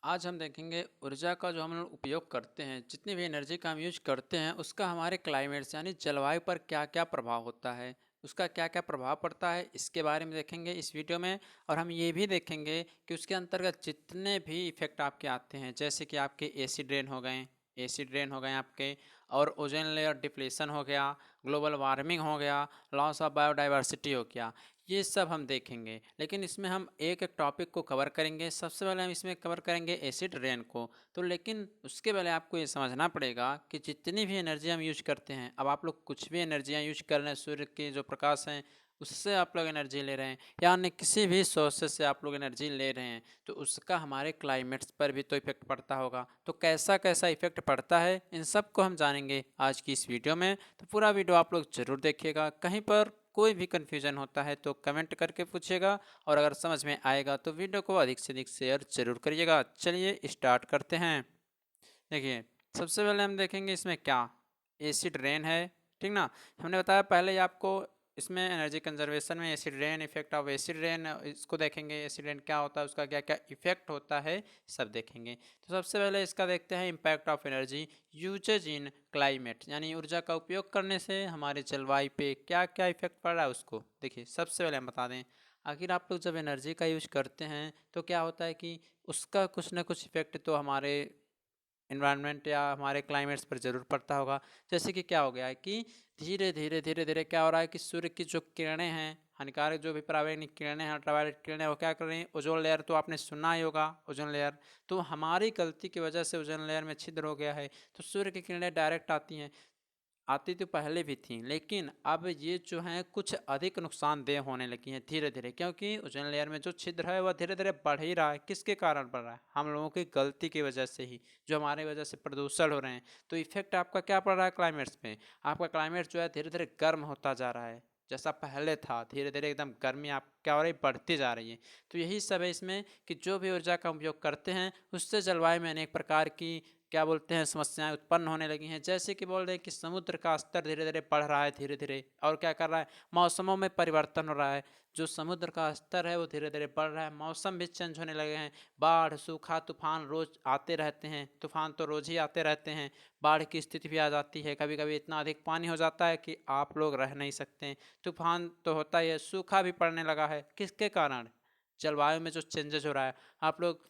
आज हम देखेंगे ऊर्जा का जो हम लोग उपयोग करते हैं, जितनी भी एनर्जी का हम यूज करते हैं, उसका हमारे क्लाइमेट्स यानी जलवायु पर क्या क्या प्रभाव होता है, उसका क्या क्या प्रभाव पड़ता है, इसके बारे में देखेंगे इस वीडियो में। और हम ये भी देखेंगे कि उसके अंतर्गत जितने भी इफेक्ट आपके आते हैं, जैसे कि आपके एसिड रेन हो गए आपके, और ओजोन लेयर डिप्लीशन हो गया, ग्लोबल वार्मिंग हो गया, लॉस ऑफ बायोडाइवर्सिटी हो गया, ये सब हम देखेंगे। लेकिन इसमें हम एक एक टॉपिक को कवर करेंगे। सबसे पहले हम इसमें कवर करेंगे एसिड रेन को। तो लेकिन उसके पहले आपको ये समझना पड़ेगा कि जितनी भी एनर्जी हम यूज करते हैं, अब आप लोग कुछ भी एनर्जियाँ यूज कर रहे हैं, सूर्य के जो प्रकाश हैं उससे आप लोग एनर्जी ले रहे हैं, या अन्य किसी भी सोर्सेस से आप लोग एनर्जी ले रहे हैं, तो उसका हमारे क्लाइमेट्स पर भी तो इफेक्ट पड़ता होगा। तो कैसा कैसा इफेक्ट पड़ता है, इन सब को हम जानेंगे आज की इस वीडियो में। तो पूरा वीडियो आप लोग जरूर देखिएगा। कहीं पर कोई भी कन्फ्यूजन होता है तो कमेंट करके पूछिएगा, और अगर समझ में आएगा तो वीडियो को अधिक से अधिक शेयर जरूर करिएगा। चलिए स्टार्ट करते हैं। देखिए, सबसे पहले हम देखेंगे इसमें क्या एसिड रेन है, ठीक ना। हमने बताया पहले ही आपको, इसमें एनर्जी कंजर्वेशन में acid rain, effect of acid rain, इसको देखेंगे एसिड रेन क्या होता है, उसका क्या क्या इफेक्ट होता है, सब देखेंगे। तो सबसे पहले इसका देखते हैं impact of energy usage in climate, यानी ऊर्जा का उपयोग करने से हमारे जलवायु पे क्या क्या इफेक्ट पड़ रहा है उसको देखिए। सबसे पहले हम बता दें, आखिर आप लोग जब एनर्जी का यूज करते हैं तो क्या होता है कि उसका कुछ ना कुछ इफेक्ट तो हमारे इन्वायरमेंट या हमारे क्लाइमेट्स पर ज़रूर पड़ता होगा। जैसे कि क्या हो गया है कि धीरे धीरे क्या हो रहा है कि सूर्य की जो किरणें हैं, हानिकारक जो भी पराबैंगनी किरणें हैं, अल्ट्रावायलेट किरणें, वो क्या कर रही हैं, ओजोन लेयर तो आपने सुना ही होगा, ओजोन लेयर। तो हमारी गलती की वजह से ओजोन लेयर में छिद्र हो गया है, तो सूर्य की किरणें डायरेक्ट आती हैं, आती तो पहले भी थी, लेकिन अब ये जो हैं कुछ अधिक नुकसानदेह होने लगी हैं धीरे धीरे, क्योंकि ओजोन लेयर में जो छिद्र है वह धीरे धीरे बढ़ ही रहा है। किसके कारण बढ़ रहा है? हम लोगों की गलती की वजह से ही, जो हमारे वजह से प्रदूषण हो रहे हैं। तो इफेक्ट आपका क्या पड़ रहा है क्लाइमेट्स पे? आपका क्लाइमेट जो है धीरे धीरे गर्म होता जा रहा है, जैसा पहले था धीरे धीरे एकदम गर्मी आप क्या हो रही, बढ़ती जा रही है। तो यही सब है इसमें कि जो भी ऊर्जा का उपयोग करते हैं उससे जलवायु में अनेक प्रकार की क्या बोलते हैं समस्याएं उत्पन्न होने लगी हैं। जैसे कि बोल रहे हैं कि समुद्र का स्तर धीरे धीरे बढ़ रहा है धीरे धीरे, और क्या कर रहा है, मौसमों में परिवर्तन हो रहा है। जो समुद्र का स्तर है वो धीरे धीरे बढ़ रहा है, मौसम भी चेंज होने लगे हैं। बाढ़, सूखा, तूफान रोज आते रहते हैं, तूफान तो रोज ही आते रहते हैं। बाढ़ की स्थिति भी आ जाती है, कभी कभी इतना अधिक पानी हो जाता है कि आप लोग रह नहीं सकते हैं। तूफान तो होता ही है, सूखा भी पड़ने लगा है। किसके कारण? जलवायु में जो चेंजेस हो रहा है। आप लोग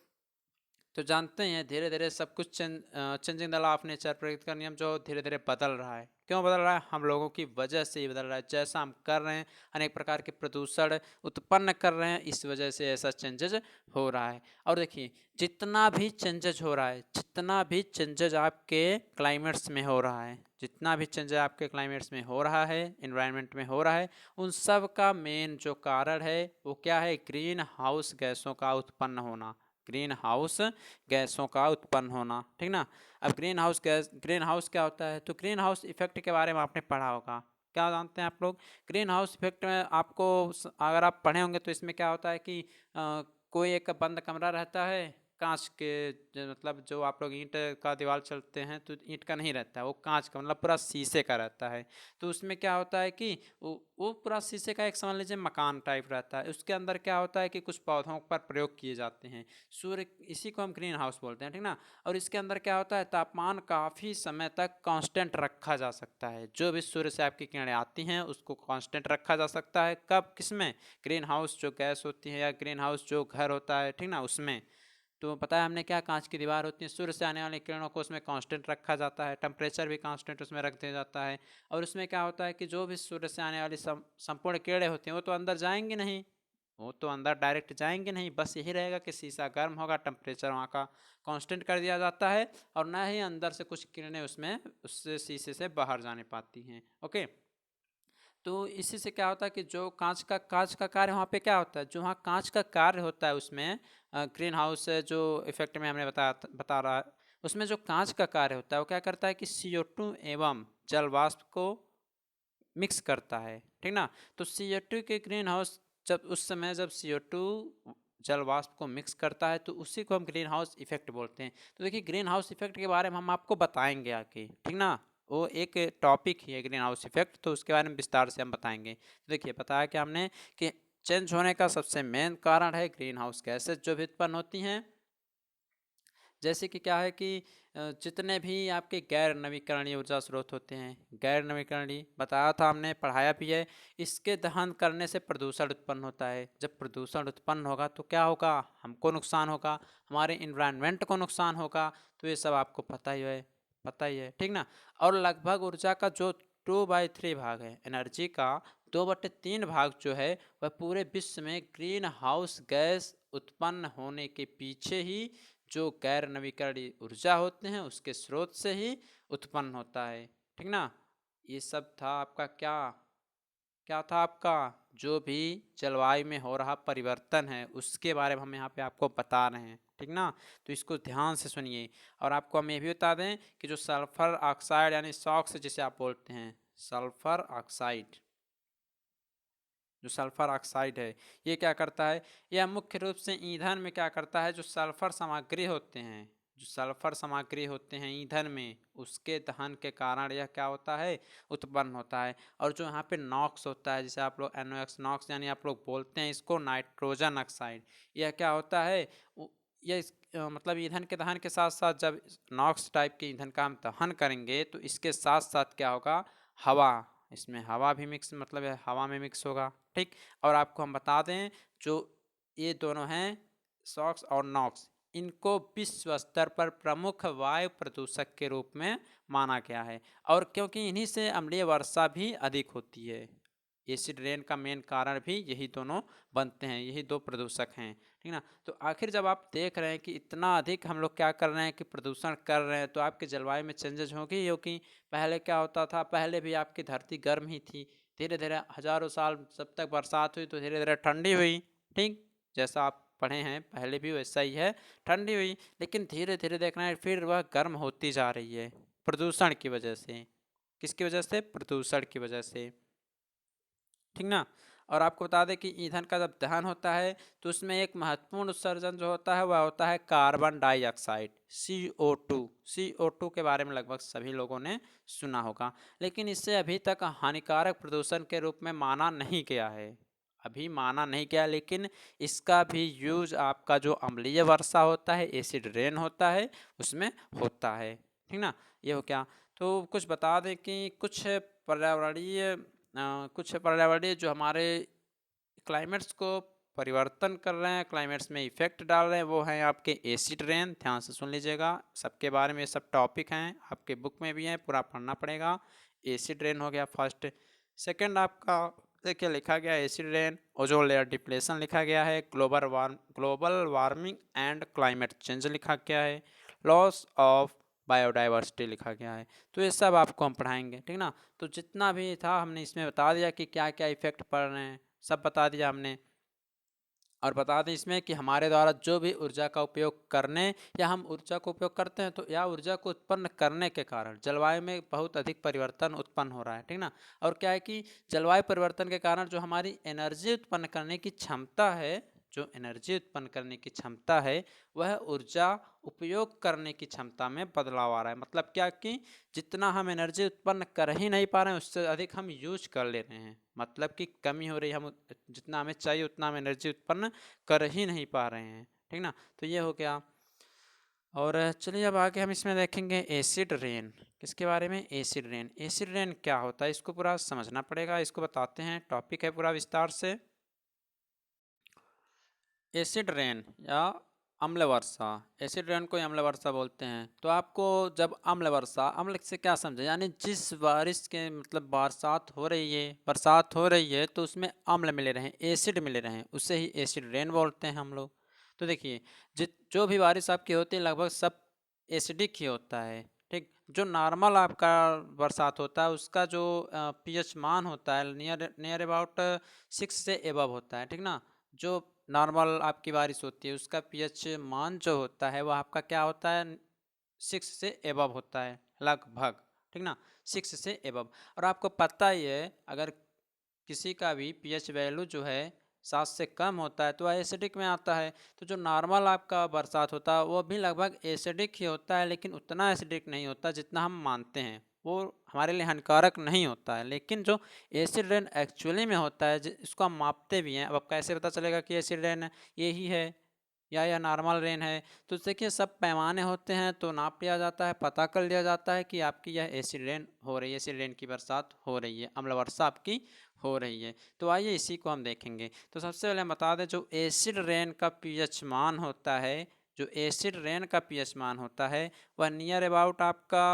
तो जानते हैं धीरे धीरे सब कुछ changing the law of nature, प्रकृति का नियम जो धीरे धीरे बदल रहा है। क्यों बदल रहा है? हम लोगों की वजह से ही बदल रहा है। जैसा हम कर रहे हैं, अनेक प्रकार के प्रदूषण उत्पन्न कर रहे हैं, इस वजह से ऐसा चेंजेज हो रहा है। और देखिए, जितना भी चेंजेज हो रहा है, जितना भी चेंजेज आपके क्लाइमेट्स में हो रहा है, जितना भी चेंजेज आपके क्लाइमेट्स में हो रहा है, इन्वायरमेंट में हो रहा है, उन सब का मेन जो कारण है वो क्या है? ग्रीन हाउस गैसों का उत्पन्न होना। ग्रीन हाउस गैसों का उत्पन्न होना, ठीक ना। अब ग्रीन हाउस क्या होता है? तो ग्रीन हाउस इफेक्ट के बारे में आपने पढ़ा होगा। क्या जानते हैं आप लोग? ग्रीन हाउस इफेक्ट में आपको अगर आप पढ़े होंगे तो इसमें क्या होता है कि कोई एक बंद कमरा रहता है, कांच के, मतलब जो आप लोग ईंट का दीवार चलते हैं तो ईंट का नहीं रहता है, वो कांच का, मतलब पूरा शीशे का रहता है। तो उसमें क्या होता है कि वो पूरा शीशे का एक समझ लीजिए मकान टाइप रहता है। उसके अंदर क्या होता है कि कुछ पौधों पर प्रयोग किए जाते हैं, सूर्य, इसी को हम ग्रीन हाउस बोलते हैं, ठीक ना। और इसके अंदर क्या होता है, तापमान काफ़ी समय तक कांस्टेंट रखा जा सकता है। जो भी सूर्य से आपकी किरणें आती हैं उसको कांस्टेंट रखा जा सकता है। कब? किसमें? ग्रीन हाउस जो गैस होती है या ग्रीन हाउस जो घर होता है, ठीक ना, उसमें। तो पता है हमने क्या, कांच की दीवार होती है, सूर्य से आने वाली किरणों को उसमें कांस्टेंट रखा जाता है, टेम्परेचर भी कांस्टेंट उसमें रख दिया जाता है। और उसमें क्या होता है कि जो भी सूर्य से आने वाली संपूर्ण किरणें होती हैं वो तो अंदर जाएंगी नहीं, वो तो अंदर डायरेक्ट जाएंगे नहीं। बस यही रहेगा कि शीशा गर्म होगा, टेम्परेचर वहाँ का कांस्टेंट कर दिया जाता है, और ना ही अंदर से कुछ किरणें उसमें उससे शीशे से बाहर जाने पाती हैं। ओके। तो इसी से क्या होता है कि जो कांच का कार्य वहाँ पे क्या होता है, जो वहाँ कांच का कार्य होता है उसमें, ग्रीन हाउस जो इफेक्ट में हमने बता रहा है, उसमें जो कांच का कार्य होता है वो क्या करता है कि CO2 एवं जल वाष्प को मिक्स करता है, ठीक ना। तो CO2 के ग्रीन हाउस, जब उस समय जब CO2 जल वाष्प को मिक्स करता है तो उसी को हम ग्रीन हाउस इफेक्ट बोलते हैं। तो देखिए, ग्रीन हाउस इफेक्ट के बारे में हम आपको बताएंगे आगे, ठीक ना। वो एक टॉपिक ही है ग्रीन हाउस इफेक्ट, तो उसके बारे में विस्तार से हम बताएंगे। तो देखिए, बताया कि हमने कि चेंज होने का सबसे मेन कारण है ग्रीन हाउस गैसेज जो भी उत्पन्न होती हैं। जैसे कि क्या है कि जितने भी आपके गैर नवीकरणीय ऊर्जा स्रोत होते हैं, गैर नवीकरणीय बताया था हमने, पढ़ाया भी है, इसके दहन करने से प्रदूषण उत्पन्न होता है। जब प्रदूषण उत्पन्न होगा तो क्या होगा, हमको नुकसान होगा, हमारे इन्वायरमेंट को नुकसान होगा। तो ये सब आपको पता ही है, पता ही है, ठीक ना। और लगभग ऊर्जा का जो 2/3 भाग है, एनर्जी का 2/3 भाग जो है वह पूरे विश्व में ग्रीन हाउस गैस उत्पन्न होने के पीछे ही जो गैर नवीकरणीय ऊर्जा होते हैं उसके स्रोत से ही उत्पन्न होता है, ठीक ना। ये सब था आपका क्या, क्या था आपका, जो भी जलवायु में हो रहा परिवर्तन है उसके बारे में हम यहाँ पे आपको बता रहे हैं, ठीक ना। तो इसको ध्यान से सुनिए। और आपको हम ये भी बता दें कि जो सल्फर ऑक्साइड यानी सॉक्स जिसे आप बोलते हैं, सल्फर ऑक्साइड, जो सल्फर ऑक्साइड है ये क्या करता है, यह मुख्य रूप से ईंधन में क्या करता है, जो सल्फर सामग्री होते हैं, जो सल्फर सामग्री होते हैं ईंधन में, उसके दहन के कारण यह क्या होता है, उत्पन्न होता है। और जो यहाँ पे नॉक्स होता है, जिसे आप लोग NOx नॉक्स यानी आप लोग बोलते हैं इसको नाइट्रोजन ऑक्साइड, यह क्या होता है, यह मतलब ईंधन के दहन के साथ साथ जब नॉक्स टाइप के ईंधन का हम दहन करेंगे तो इसके साथ साथ क्या होगा, हवा, इसमें हवा भी मिक्स, मतलब है हवा में मिक्स होगा, ठीक। और आपको हम बता दें जो ये दोनों हैं सॉक्स और नॉक्स, इनको विश्व स्तर पर प्रमुख वायु प्रदूषक के रूप में माना गया है। और क्योंकि इन्हीं से अम्लीय वर्षा भी अधिक होती है, एसिड रेन का मेन कारण भी यही दोनों बनते हैं, यही दो प्रदूषक हैं, ठीक ना। तो आखिर जब आप देख रहे हैं कि इतना अधिक हम लोग क्या कर रहे हैं कि प्रदूषण कर रहे हैं, तो आपके जलवायु में चेंजेस होगी, क्योंकि पहले क्या होता था, पहले भी आपकी धरती गर्म ही थी, धीरे धीरे हजारों साल जब तक बरसात हुई तो धीरे धीरे ठंडी हुई, ठीक, जैसा आप पढ़े हैं पहले भी वैसा ही है, ठंडी हुई, लेकिन धीरे धीरे देखना है फिर वह गर्म होती जा रही है प्रदूषण की वजह से। किसकी वजह से, प्रदूषण की वजह से, ठीक ना। और आपको बता दें कि ईंधन का जब दहन होता है तो उसमें एक महत्वपूर्ण उत्सर्जन जो होता है वह होता है कार्बन डाइऑक्साइड, CO2। CO2 के बारे में लगभग सभी लोगों ने सुना होगा, लेकिन इसे अभी तक हानिकारक प्रदूषण के रूप में माना नहीं गया है, अभी माना नहीं गया। लेकिन इसका भी यूज आपका जो अम्लीय वर्षा होता है, एसिड रेन होता है, उसमें होता है, ठीक ना। ये हो क्या, तो कुछ बता दें कि कुछ पर्यावरणीय जो हमारे क्लाइमेट्स को परिवर्तन कर रहे हैं, क्लाइमेट्स में इफेक्ट डाल रहे हैं, वो हैं आपके एसिड रेन। ध्यान से सुन लीजिएगा, सबके बारे में सब टॉपिक हैं, आपके बुक में भी हैं, पूरा पढ़ना पड़ेगा। एसिड रेन हो गया फर्स्ट। सेकंड आपका देखिए लिखा गया acid rain, ozone layer depletion लिखा गया है, global warming and climate change लिखा गया है, लॉस ऑफ बायोडाइवर्सिटी लिखा गया है। तो ये सब आपको हम पढ़ाएंगे, ठीक ना। तो जितना भी था हमने इसमें बता दिया कि क्या क्या इफेक्ट पड़ रहे हैं, सब बता दिया हमने। और बता दें इसमें कि हमारे द्वारा जो भी ऊर्जा का उपयोग करने या हम ऊर्जा को उपयोग करते हैं तो या ऊर्जा को उत्पन्न करने के कारण जलवायु में बहुत अधिक परिवर्तन उत्पन्न हो रहा है, ठीक ना। और क्या है कि जलवायु परिवर्तन के कारण जो हमारी एनर्जी उत्पन्न करने की क्षमता है, जो एनर्जी उत्पन्न करने की क्षमता है, वह ऊर्जा उपयोग करने की क्षमता में बदलाव आ रहा है। मतलब क्या कि जितना हम एनर्जी उत्पन्न कर ही नहीं पा रहे हैं उससे अधिक हम यूज कर ले रहे हैं, मतलब कि कमी हो रही है, हम जितना हमें चाहिए उतना हम एनर्जी उत्पन्न कर ही नहीं पा रहे हैं, ठीक ना। तो ये हो गया। और चलिए अब आगे हम इसमें देखेंगे एसिड रेन, किसके बारे में, एसिड रेन। एसिड रेन क्या होता है इसको पूरा समझना पड़ेगा, इसको बताते हैं, टॉपिक है पूरा विस्तार से। एसिड रेन या अम्ल वर्षा, एसिड रेन को ही अम्ल वर्षा बोलते हैं। तो आपको जब अम्ल वर्षा, अम्ल से क्या समझे, यानी जिस बारिश के मतलब बरसात हो रही है तो उसमें अम्ल मिले रहें, एसिड मिले रहें, उसे ही एसिड रेन बोलते हैं हम लोग। तो देखिए जो भी बारिश आपकी होती है लगभग सब एसिडिक ही होता है, ठीक। जो नॉर्मल आपका बरसात होता है उसका जो pH मान होता है नियर नियर अबाउट 6 से एबव होता है, ठीक ना। जो नॉर्मल आपकी बारिश होती है उसका pH मान जो होता है वह आपका क्या होता है, 6 से एबव होता है लगभग, ठीक ना, 6 से एबव। और आपको पता ही है अगर किसी का भी pH वैल्यू जो है 7 से कम होता है तो वह एसिडिक में आता है। तो जो नॉर्मल आपका बरसात होता है वो भी लगभग एसिडिक ही होता है, लेकिन उतना एसिडिक नहीं होता जितना हम मानते हैं, वो हमारे लिए हानिकारक नहीं होता है। लेकिन जो एसिड रेन एक्चुअली में होता है इसको हम मापते भी हैं। अब कैसे पता चलेगा कि एसिड रेन यही है, या यह नॉर्मल रेन है। तो देखिए सब पैमाने होते हैं, तो नाप लिया जाता है, पता कर लिया जाता है कि आपकी यह एसिड रेन हो रही है, एसिड रेन की बरसात हो रही है, अम्ल वर्षा आपकी हो रही है। तो आइए इसी को हम देखेंगे। तो सबसे पहले हम बता दें, जो एसिड रेन का पीएच मान होता है, जो एसिड रेन का पीएच मान होता है वह नियर अबाउट आपका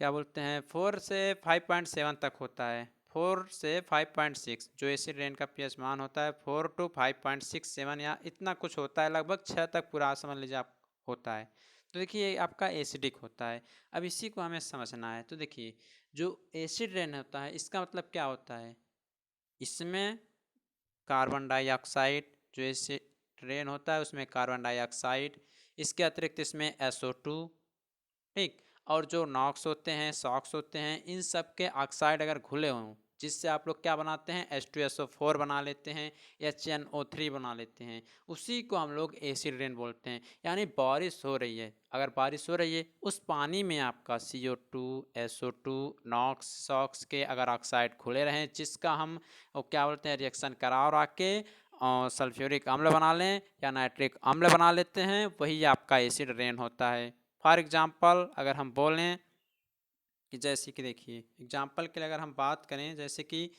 क्या बोलते हैं 4 से 5.7 तक होता है। 4 से 5.6 जो एसिड रेन का पीएच मान होता है 4 to 5.67 या इतना कुछ होता है, लगभग 6 तक पूरा समझ लीजिए आप होता है। तो देखिए ये आपका एसिडिक होता है। अब इसी को हमें समझना है। तो देखिए जो एसिड रेन होता है इसका मतलब क्या होता है, इसमें कार्बन डाइऑक्साइड, जो एसिड रेन होता है उसमें कार्बन डाइऑक्साइड, इसके अतिरिक्त इसमें SO2, ठीक, और जो नॉक्स होते हैं, सॉक्स होते हैं, इन सब के ऑक्साइड अगर घुले हों, जिससे आप लोग क्या बनाते हैं H2SO4 बना लेते हैं, HNO3 बना लेते हैं, उसी को हम लोग एसिड रेन बोलते हैं। यानी बारिश हो रही है, अगर बारिश हो रही है उस पानी में आपका CO2, SO2, नॉक्स, सॉक्स के अगर ऑक्साइड घुले रहें, जिसका हम वो क्या बोलते हैं रिएक्शन करा के और सल्फ्यूरिक अम्ल बना लें या नाइट्रिक अम्ल बना लेते हैं, वही आपका एसिड रेन होता है। फॉर एग्जाम्पल अगर हम बोलें कि जैसे कि देखिए एग्जाम्पल के लिए अगर हम बात करें, जैसे कि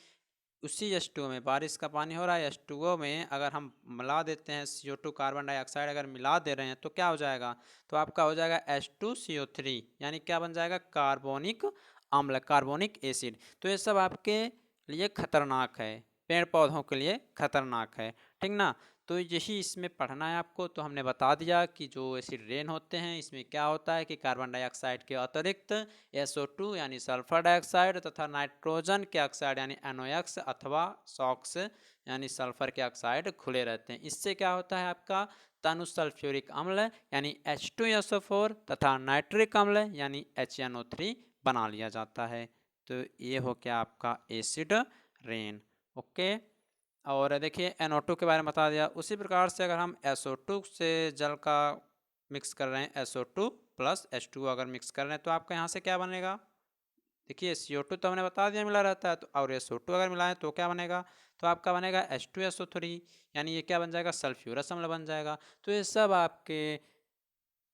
उसी H2O में बारिश का पानी हो रहा है, H2O में अगर हम मिला देते हैं CO2 कार्बन डाइऑक्साइड अगर मिला दे रहे हैं तो क्या हो जाएगा, तो आपका हो जाएगा H2CO3, यानी क्या बन जाएगा कार्बोनिक अम्ल, कार्बोनिक एसिड। तो ये सब आपके लिए खतरनाक है, पेड़ पौधों के लिए खतरनाक है, ठीक ना। तो यही इसमें पढ़ना है आपको। तो हमने बता दिया कि जो एसिड रेन होते हैं इसमें क्या होता है कि कार्बन डाइऑक्साइड के अतिरिक्त SO2 यानी सल्फर डाइऑक्साइड तथा नाइट्रोजन के ऑक्साइड यानी NOx अथवा सॉक्स यानी सल्फर के ऑक्साइड खुले रहते हैं। इससे क्या होता है आपका तनु सल्फ्यूरिक अम्ल यानी H2SO4 तथा नाइट्रिक अम्ल यानी HNO3 बना लिया जाता है। तो ये हो गया आपका एसिड रेन। ओके, और देखिए NO2 के बारे में बता दिया। उसी प्रकार से अगर हम SO2 से जल का मिक्स कर रहे हैं, SO2 प्लस H2O अगर मिक्स कर रहे हैं तो आपका यहाँ से क्या बनेगा, देखिए CO2 तो हमने बता दिया मिला रहता है, तो और SO2 अगर मिलाएं तो क्या बनेगा, तो आपका बनेगा H2SO3, यानी ये क्या बन जाएगा सल्फ्यूरस अम्ल बन जाएगा। तो ये सब आपके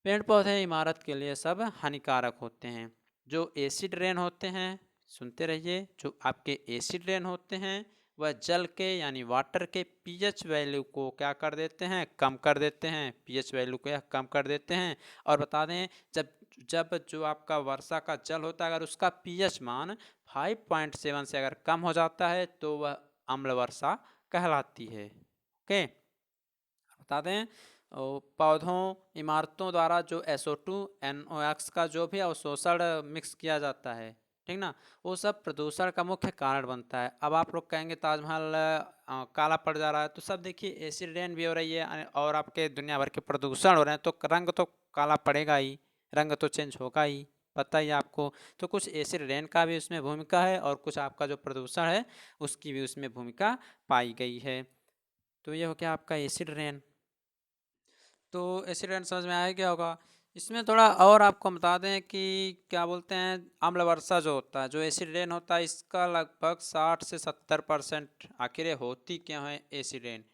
पेड़ पौधे इमारत के लिए सब हानिकारक होते हैं। जो एसिड रेन होते हैं, सुनते रहिए, जो आपके एसिड रेन होते हैं वह जल के यानी वाटर के पीएच वैल्यू को क्या कर देते हैं, कम कर देते हैं, पीएच वैल्यू को कम कर देते हैं। और बता दें जब जब जो आपका वर्षा का जल होता है अगर उसका पीएच मान 5.7 से अगर कम हो जाता है तो वह अम्ल वर्षा कहलाती है। ओके, बता दें पौधों इमारतों द्वारा जो SO2 NOx का जो भी अवशोषण मिक्स किया जाता है, ठीक ना, वो सब प्रदूषण का मुख्य कारण बनता है। अब आप लोग कहेंगे ताजमहल काला पड़ जा रहा है, तो सब देखिए एसिड रेन भी हो रही है और आपके दुनिया भर के प्रदूषण हो रहे हैं, तो रंग तो काला पड़ेगा ही, रंग तो चेंज होगा ही, पता ही आपको। तो कुछ एसिड रेन का भी उसमें भूमिका है और कुछ आपका जो प्रदूषण है उसकी भी उसमें भूमिका पाई गई है। तो ये हो गया आपका एसिड रेन। तो एसिड रेन समझ में आया क्या होगा। इसमें थोड़ा और आपको बता दें कि क्या बोलते हैं अम्ल वर्षा जो होता है, जो एसिड रेन होता है, इसका लगभग 60 से 70%, आखिर ये होती क्यों है एसिड रेन,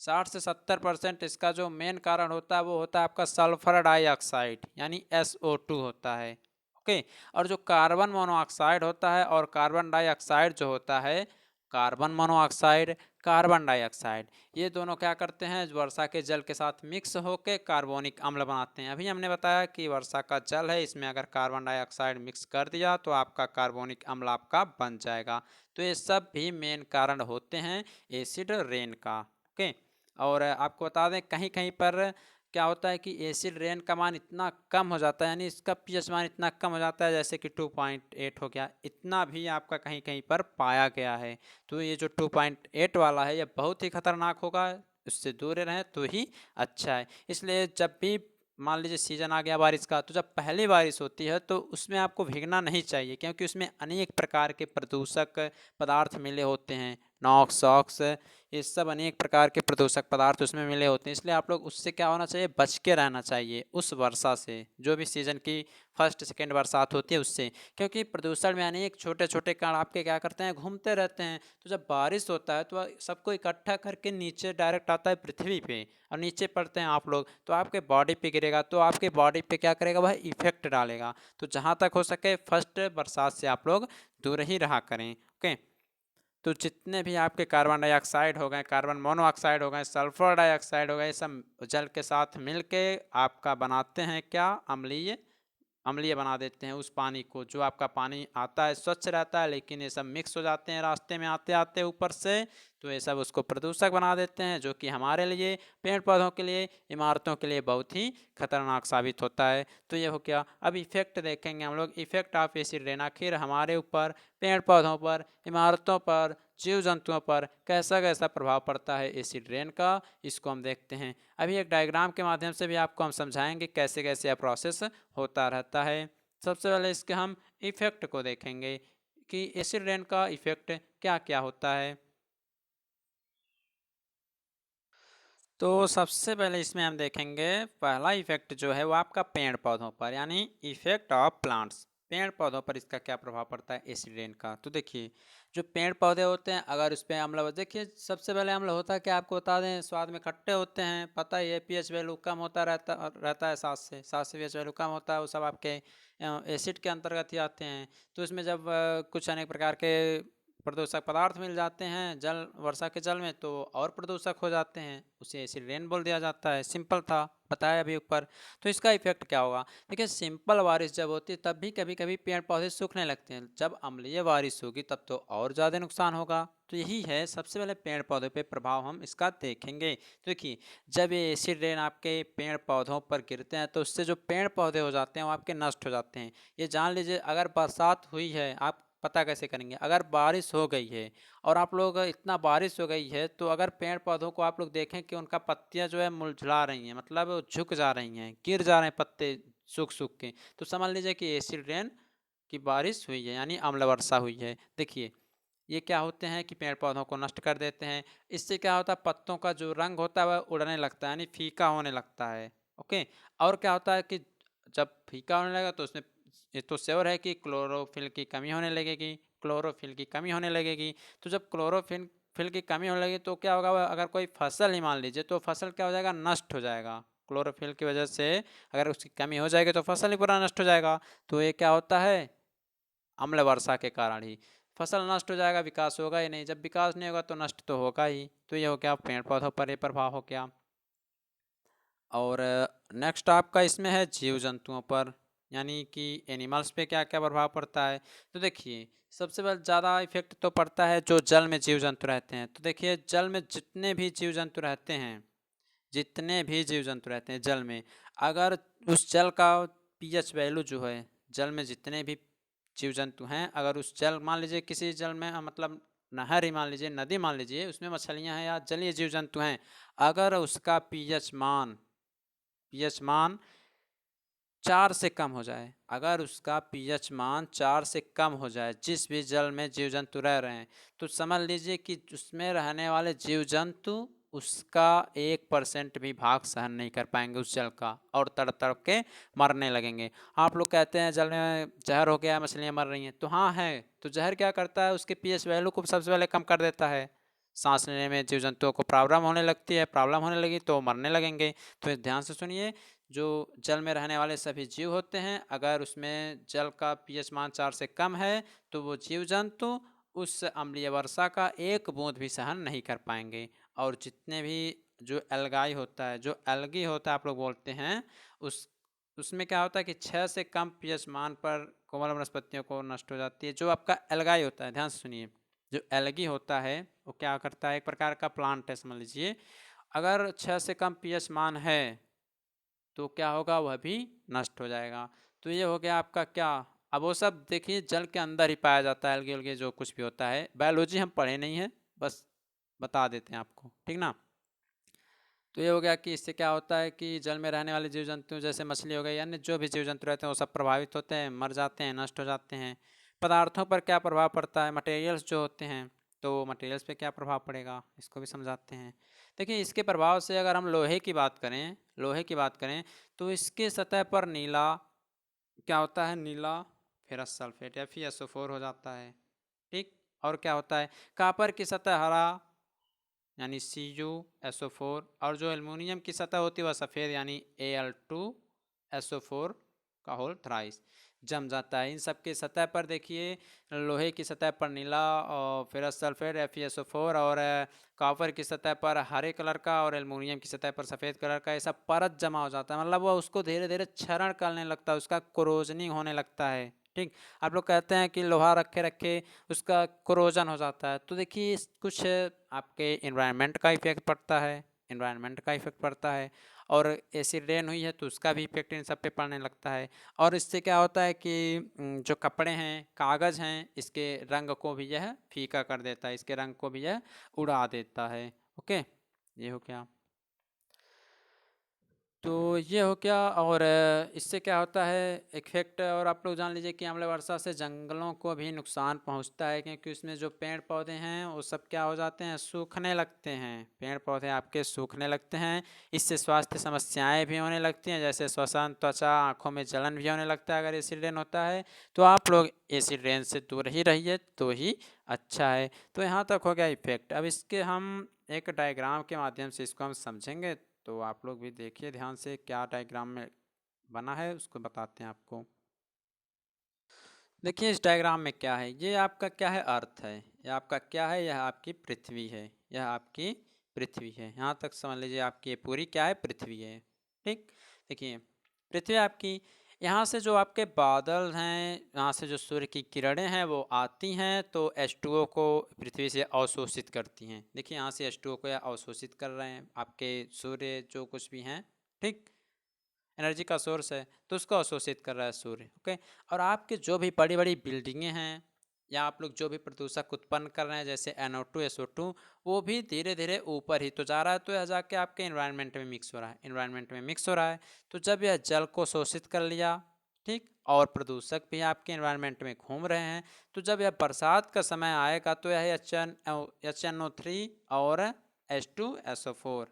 60 से 70% इसका जो मेन कारण होता है वो होता है आपका सल्फर डाइऑक्साइड यानी SO2 होता है। ओके, और जो कार्बन मोनोऑक्साइड होता है और कार्बन डाइऑक्साइड जो होता है, कार्बन मोनोऑक्साइड, कार्बन डाइऑक्साइड, ये दोनों क्या करते हैं वर्षा के जल के साथ मिक्स होकर कार्बोनिक अम्ल बनाते हैं। अभी हमने बताया कि वर्षा का जल है, इसमें अगर कार्बन डाइऑक्साइड मिक्स कर दिया तो आपका कार्बोनिक अम्ल आपका बन जाएगा। तो ये सब भी मेन कारण होते हैं एसिड रेन का। ओके, और आपको बता दें कहीं कहीं पर क्या होता है कि एसिड रेन का मान इतना कम हो जाता है, यानी इसका पीएच मान इतना कम हो जाता है, जैसे कि 2.8 हो गया, इतना भी आपका कहीं कहीं पर पाया गया है। तो ये जो 2.8 वाला है ये बहुत ही खतरनाक होगा, उससे दूर रहें तो ही अच्छा है। इसलिए जब भी मान लीजिए सीजन आ गया बारिश का, तो जब पहली बारिश होती है तो उसमें आपको भीगना नहीं चाहिए, क्योंकि उसमें अनेक प्रकार के प्रदूषक पदार्थ मिले होते हैं, नॉक्स, ऑक्स, ये सब अनेक प्रकार के प्रदूषक पदार्थ उसमें मिले होते हैं। इसलिए आप लोग उससे क्या होना चाहिए, बच के रहना चाहिए उस वर्षा से, जो भी सीजन की फर्स्ट सेकेंड बरसात होती है उससे। क्योंकि प्रदूषण में अनेक छोटे छोटे कण आपके क्या करते हैं, घूमते रहते हैं। तो जब बारिश होता है तो सबको इकट्ठा करके नीचे डायरेक्ट आता है पृथ्वी पे, और नीचे पड़ते हैं आप लोग, तो आपके बॉडी पे गिरेगा, तो आपके बॉडी पे क्या करेगा, वह इफेक्ट डालेगा। तो जहाँ तक हो सके फर्स्ट बरसात से आप लोग दूर ही रहा करें। ओके, तो जितने भी आपके कार्बन डाइऑक्साइड हो गए, कार्बन मोनोऑक्साइड हो गए, सल्फर डाइऑक्साइड हो गए, सब जल के साथ मिलके आपका बनाते हैं क्या, अम्लीय, अम्लीय बना देते हैं उस पानी को। जो आपका पानी आता है स्वच्छ रहता है, लेकिन ये सब मिक्स हो जाते हैं रास्ते में आते आते ऊपर से, तो ये सब उसको प्रदूषक बना देते हैं, जो कि हमारे लिए, पेड़ पौधों के लिए, इमारतों के लिए बहुत ही खतरनाक साबित होता है। तो ये हो गया। अब इफेक्ट देखेंगे हम लोग, इफेक्ट ऑफ एसिड रेन, आखिर हमारे ऊपर, पेड़ पौधों पर, इमारतों पर, जीव जंतुओं पर कैसा कैसा प्रभाव पड़ता है एसिड रेन का, इसको हम देखते हैं। अभी एक डायग्राम के माध्यम से भी आपको हम समझाएंगे कैसे कैसे यह प्रोसेस होता रहता है। सबसे पहले इसके हम इफेक्ट को देखेंगे कि एसिड रेन का इफेक्ट क्या क्या होता है। तो सबसे पहले इसमें हम देखेंगे पहला इफेक्ट जो है वो आपका पेड़ पौधों पर, यानी इफेक्ट ऑफ प्लांट्स। पेड़ पौधों पर इसका क्या प्रभाव पड़ता है एसिड रेन का। तो देखिए, जो पेड़ पौधे होते हैं अगर उस पर अम्ल, देखिए सबसे पहले अम्ल होता है क्या, आपको बता दें, स्वाद में खट्टे होते हैं, पता ही है। पीएच वैल्यू कम होता रहता है, 7 से पीएच वैल्यू कम होता है, वो सब आपके एसिड के अंतर्गत ही आते हैं। तो इसमें जब कुछ अनेक प्रकार के प्रदूषक पदार्थ मिल जाते हैं जल, वर्षा के जल में, तो और प्रदूषक हो जाते हैं, उसे एसिड रेन बोल दिया जाता है। सिंपल था, बताया अभी ऊपर। तो इसका इफेक्ट क्या होगा, देखिए सिंपल बारिश जब होती है तब भी कभी कभी पेड़ पौधे सूखने लगते हैं, जब अम्लीय बारिश होगी तब तो और ज़्यादा नुकसान होगा। तो यही है, सबसे पहले पेड़ पौधों पे प्रभाव हम इसका देखेंगे। तो देखिए, जब ये एसिड रेन आपके पेड़ पौधों पर गिरते हैं तो उससे जो पेड़ पौधे हो जाते हैं वो आपके नष्ट हो जाते हैं। ये जान लीजिए, अगर बरसात हुई है, आप पता कैसे करेंगे, अगर बारिश हो गई है और आप लोग, इतना बारिश हो गई है तो अगर पेड़ पौधों को आप लोग देखें कि उनका पत्तियां जो है मुरझा रही हैं, मतलब वो झुक जा रही हैं, गिर जा रहे हैं पत्ते सूख सूख के, तो समझ लीजिए कि एसिड रेन की बारिश हुई है, यानी अम्ल वर्षा हुई है। देखिए, ये क्या होते हैं कि पेड़ पौधों को नष्ट कर देते हैं। इससे क्या होता है, पत्तों का जो रंग होता है वह उड़ने लगता है, यानी फीका होने लगता है। ओके, और क्या होता है कि जब फीका होने लगा तो उसमें, ये तो श्योर है कि क्लोरोफिल की कमी होने लगेगी, क्लोरोफिल की कमी होने लगेगी। तो जब क्लोरोफिल फिल की कमी होने लगी तो क्या होगा, अगर कोई फसल ही मान लीजिए, तो फसल क्या हो जाएगा, नष्ट हो जाएगा। क्लोरोफिल की वजह से अगर उसकी कमी हो जाएगी तो फसल ही पूरा नष्ट हो जाएगा। तो ये क्या होता है, अम्ल वर्षा के कारण ही फसल नष्ट हो जाएगा, विकास होगा ही नहीं। जब विकास नहीं होगा तो नष्ट तो होगा ही। तो ये हो गया पेड़ पौधों पर ये प्रभाव हो गया। और नेक्स्ट आपका इसमें है जीव जंतुओं पर, यानी कि एनिमल्स पे क्या क्या प्रभाव पड़ता है। तो देखिए, सबसे पहले ज़्यादा इफेक्ट तो पड़ता है जो जल में जीव जंतु रहते हैं। तो देखिए, जल में जितने भी जीव जंतु रहते हैं, जितने भी जीव जंतु रहते हैं जल में, अगर उस जल का पीएच वैल्यू जो है, जल में जितने भी जीव जंतु हैं, अगर उस जल, मान लीजिए किसी जल में, मतलब नहर ही मान लीजिए, नदी मान लीजिए, उसमें मछलियां हैं या जलीय जीव जंतु हैं, अगर उसका पीएच मान 4 से कम हो जाए, अगर उसका पीएच मान 4 से कम हो जाए, जिस भी जल में जीव जंतु रह रहे हैं, तो समझ लीजिए कि उसमें रहने वाले जीव जंतु उसका 1% भी भाग सहन नहीं कर पाएंगे उस जल का, और तड़प तड़प के मरने लगेंगे। आप लोग कहते हैं जल में जहर हो गया, मछलियां मर रही हैं, तो हाँ है। तो जहर क्या करता है, उसके पीएच वैल्यू को सबसे पहले कम कर देता है, सांस लेने में जीव जंतुओं को प्रॉब्लम होने लगती है, प्रॉब्लम होने लगी तो मरने लगेंगे। तो ध्यान से सुनिए, जो जल में रहने वाले सभी जीव होते हैं, अगर उसमें जल का पीएच मान 4 से कम है तो वो जीव जंतु उस अम्लीय वर्षा का एक बूंद भी सहन नहीं कर पाएंगे। और जितने भी, जो एल्गाई होता है, जो एल्गी होता है आप लोग बोलते हैं, उस उसमें क्या होता है कि 6 से कम पीएच मान पर कोमल वनस्पतियों को नष्ट हो जाती है। जो आपका एल्गाई होता है, ध्यान से सुनिए, जो एल्गी होता है वो क्या करता है, एक प्रकार का प्लांट है समझ लीजिए, अगर 6 से कम पीएच मान है तो क्या होगा, वह भी नष्ट हो जाएगा। तो ये हो गया आपका क्या, अब वो सब देखिए जल के अंदर ही पाया जाता है, अलगे अलगे जो कुछ भी होता है, बायोलॉजी हम पढ़े नहीं है, बस बता देते हैं आपको, ठीक ना। तो ये हो गया कि इससे क्या होता है कि जल में रहने वाले जीव जंतु जैसे मछली हो गई, अन्य जो भी जीव जंतु रहते हैं वो सब प्रभावित होते हैं, मर जाते हैं, नष्ट हो जाते हैं। पदार्थों पर क्या प्रभाव पड़ता है, मटेरियल्स जो होते हैं, तो मटेरियल्स पे क्या प्रभाव पड़ेगा इसको भी समझाते हैं। देखिए इसके प्रभाव से अगर हम लोहे की बात करें तो इसके सतह पर नीला क्या होता है, नीला फेरस सल्फेट या FeSO4 हो जाता है, ठीक। और क्या होता है, कापर की सतह हरा यानी CuSO4, और जो एल्युमिनियम की सतह होती है वह सफ़ेद यानी Al2SO4 का होल थ्राइस जम जाता है। इन सब की सतह पर देखिए, लोहे की सतह पर नीला और फेरस सल्फेट FeSO4, और कॉपर की सतह पर हरे कलर का, और एल्युमिनियम की सतह पर सफ़ेद कलर का, ऐसा परत जमा हो जाता है। मतलब वह उसको धीरे धीरे क्षरण करने लगता है, उसका क्रोजनिंग होने लगता है, ठीक। आप लोग कहते हैं कि लोहा रखे रखे उसका क्रोजन हो जाता है। तो देखिए कुछ आपके इन्वायरमेंट का इफेक्ट पड़ता है, और एसिड रेन हुई है तो उसका भी इफेक्ट इन सब पे पड़ने लगता है। और इससे क्या होता है कि जो कपड़े हैं, कागज़ हैं, इसके रंग को भी यह फीका कर देता है, इसके रंग को भी यह उड़ा देता है। ओके, ये हो क्या, तो ये हो क्या। और इससे क्या होता है इफेक्ट, और आप लोग जान लीजिए कि अम्ल वर्षा से जंगलों को भी नुकसान पहुंचता है, क्योंकि उसमें जो पेड़ पौधे हैं वो सब क्या हो जाते हैं, सूखने लगते हैं, पेड़ पौधे आपके सूखने लगते हैं। इससे स्वास्थ्य समस्याएं भी होने लगती हैं, जैसे श्वसन, त्वचा, आँखों में जलन भी होने लगता है अगर एसिड रेन होता है। तो आप लोग एसिड रेन से दूर ही रहिए तो ही अच्छा है। तो यहाँ तक हो गया इफेक्ट। अब इसके हम एक डायग्राम के माध्यम से इसको हम समझेंगे, तो आप लोग भी देखिए ध्यान से क्या डायग्राम में बना है, उसको बताते हैं आपको। देखिए इस डायग्राम में क्या है, ये आपका क्या है, अर्थ है। ये आपका क्या है, यह आपकी पृथ्वी है, यह आपकी पृथ्वी है। यहाँ तक समझ लीजिए आपकी ये पूरी क्या है, पृथ्वी है, ठीक। देखिए पृथ्वी आपकी, यहाँ से जो आपके बादल हैं, यहाँ से जो सूर्य की किरणें हैं वो आती हैं, तो H2O को पृथ्वी से अवशोषित करती हैं। देखिए यहाँ से H2O को यह अवशोषित कर रहे हैं आपके सूर्य, जो कुछ भी हैं, ठीक, एनर्जी का सोर्स है, तो उसको अवशोषित कर रहा है सूर्य। ओके, और आपके जो भी बड़ी बड़ी बिल्डिंगें हैं, या आप लोग जो भी प्रदूषक उत्पन्न कर रहे हैं जैसे NO2 SO2, वो भी धीरे धीरे ऊपर ही तो जा रहा है, तो यह जाके आपके इन्वायरमेंट में मिक्स हो रहा है। तो जब यह जल को शोषित कर लिया, ठीक, और प्रदूषक भी आपके इन्वायरमेंट में घूम रहे हैं, तो जब यह बरसात का समय आएगा तो यह HNO3 और H2SO4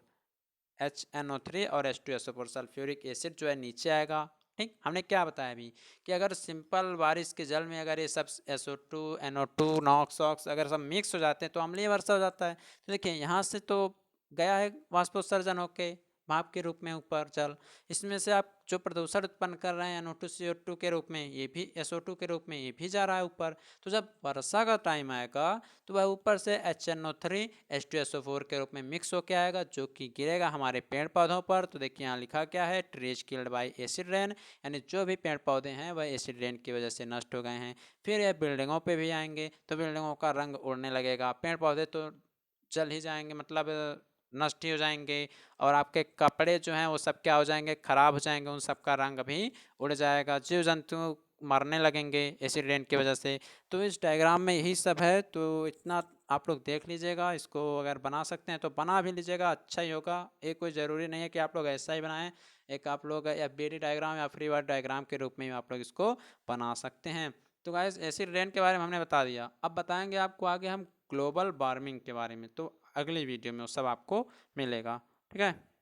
HNO3 और H2SO4 सल्फ्यूरिक एसिड जो है नीचे आएगा, ठीक। हमने क्या बताया अभी कि अगर सिंपल बारिश के जल में अगर ये सब SO2 NO2 नॉक्स ऑक्स अगर सब मिक्स हो जाते हैं तो अम्लीय वर्षा हो जाता है। तो देखिए यहाँ से तो गया है वाष्पोत्सर्जन होके भाप के रूप में ऊपर जल, इसमें से आप जो प्रदूषण उत्पन्न कर रहे हैं NO2 CO2 के रूप में, ये भी SO2 के रूप में ये भी जा रहा है ऊपर। तो जब वर्षा का टाइम आएगा तो वह ऊपर से HNO3 H2SO4 के रूप में मिक्स होकर आएगा, जो कि गिरेगा हमारे पेड़ पौधों पर। तो देखिए यहाँ लिखा क्या है, trees killed by acid rain, यानी जो भी पेड़ पौधे हैं वह एसिड रेन की वजह से नष्ट हो गए हैं। फिर यह बिल्डिंगों पे भी आएंगे, तो बिल्डिंगों का रंग उड़ने लगेगा, पेड़ पौधे तो जल ही जाएंगे, मतलब नष्ट ही हो जाएंगे, और आपके कपड़े जो हैं वो सब क्या हो जाएंगे, खराब हो जाएंगे, उन सब का रंग भी उड़ जाएगा, जीव जंतु मरने लगेंगे एसिड रेन की वजह से। तो इस डायग्राम में यही सब है, तो इतना आप लोग देख लीजिएगा, इसको अगर बना सकते हैं तो बना भी लीजिएगा, अच्छा ही होगा। ये कोई ज़रूरी नहीं है कि आप लोग ऐसा ही बनाएं, एक आप लोग FBD डायग्राम या फ्री बॉडी डायग्राम के रूप में आप लोग इसको बना सकते हैं। तो गाइस एसिड रेन के बारे में हमने बता दिया, अब बताएंगे आपको आगे हम ग्लोबल वार्मिंग के बारे में, तो अगली वीडियो में वो सब आपको मिलेगा, ठीक है।